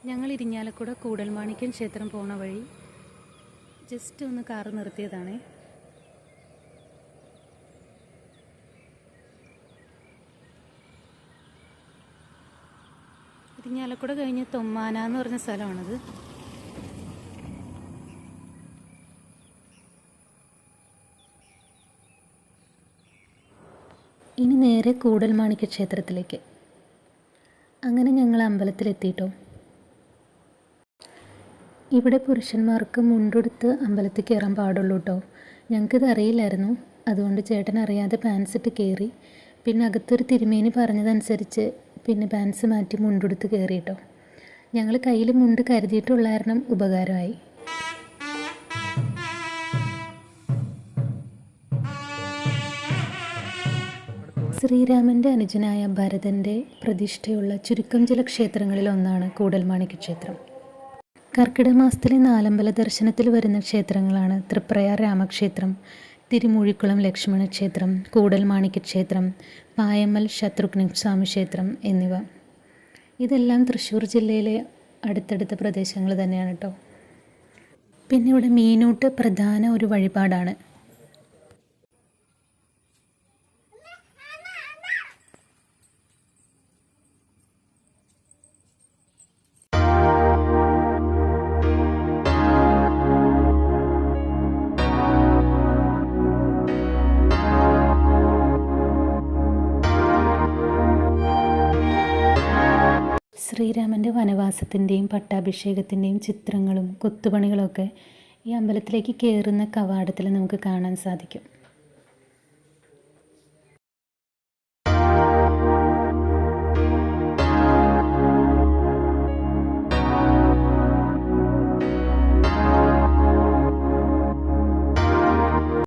ഞങ്ങൾ ഇരിഞ്ഞാലക്കുട കൂടൽമാണിക്യം ക്ഷേത്രം പോണ വഴി ജസ്റ്റ് ഒന്ന് കാറ് നിർത്തിയതാണ്. ഇരിഞ്ഞാലക്കുട കഴിഞ്ഞ് തൊമ്മാന എന്ന് പറഞ്ഞ സ്ഥലമാണത്. ഇനി നേരെ കൂടൽമാണിക്യ ക്ഷേത്രത്തിലേക്ക്. അങ്ങനെ ഞങ്ങൾ അമ്പലത്തിലെത്തിയിട്ടോ. ഇവിടെ പുരുഷന്മാർക്ക് മുണ്ടെടുത്ത് അമ്പലത്തിൽ കയറാൻ പാടുള്ളൂ കേട്ടോ. ഞങ്ങൾക്കിത് അറിയില്ലായിരുന്നു. അതുകൊണ്ട് ചേട്ടൻ അറിയാതെ പാൻസ് ഇട്ട് കയറി. പിന്നെ അകത്തൊരു തിരുമേനി പറഞ്ഞതനുസരിച്ച് പിന്നെ പാൻസ് മാറ്റി മുണ്ടെടുത്ത് കയറി കേട്ടോ. ഞങ്ങൾ കയ്യിൽ മുണ്ട് കരുതിയിട്ടുള്ള കാരണം ഉപകാരമായി. ശ്രീരാമൻ്റെ അനുജനായ ഭരതൻ്റെ പ്രതിഷ്ഠയുള്ള ചുരുക്കം ചില ക്ഷേത്രങ്ങളിലൊന്നാണ് കൂടൽമാണിക്യ ക്ഷേത്രം. കർക്കിടക മാസത്തിലെ നാലമ്പല ദർശനത്തിൽ വരുന്ന ക്ഷേത്രങ്ങളാണ് തൃപ്രയാർ രാമക്ഷേത്രം, തിരുമൂഴിക്കുളം ലക്ഷ്മണ ക്ഷേത്രം, കൂടൽമാണിക്യ ക്ഷേത്രം, പായമ്മൽ ശത്രുഘ്ന സ്വാമി ക്ഷേത്രം എന്നിവ. ഇതെല്ലാം തൃശ്ശൂർ ജില്ലയിലെ അടുത്തടുത്ത പ്രദേശങ്ങൾ തന്നെയാണ് കേട്ടോ. പിന്നെ ഇവിടെ മീനൂട്ട് പ്രധാന ഒരു വഴിപാടാണ്. ശ്രീരാമൻ്റെ വനവാസത്തിൻ്റെയും പട്ടാഭിഷേകത്തിൻ്റെയും ചിത്രങ്ങളും കൊത്തുപണികളൊക്കെ ഈ അമ്പലത്തിലേക്ക് കയറുന്ന കവാടത്തിൽ നമുക്ക് കാണാൻ സാധിക്കും.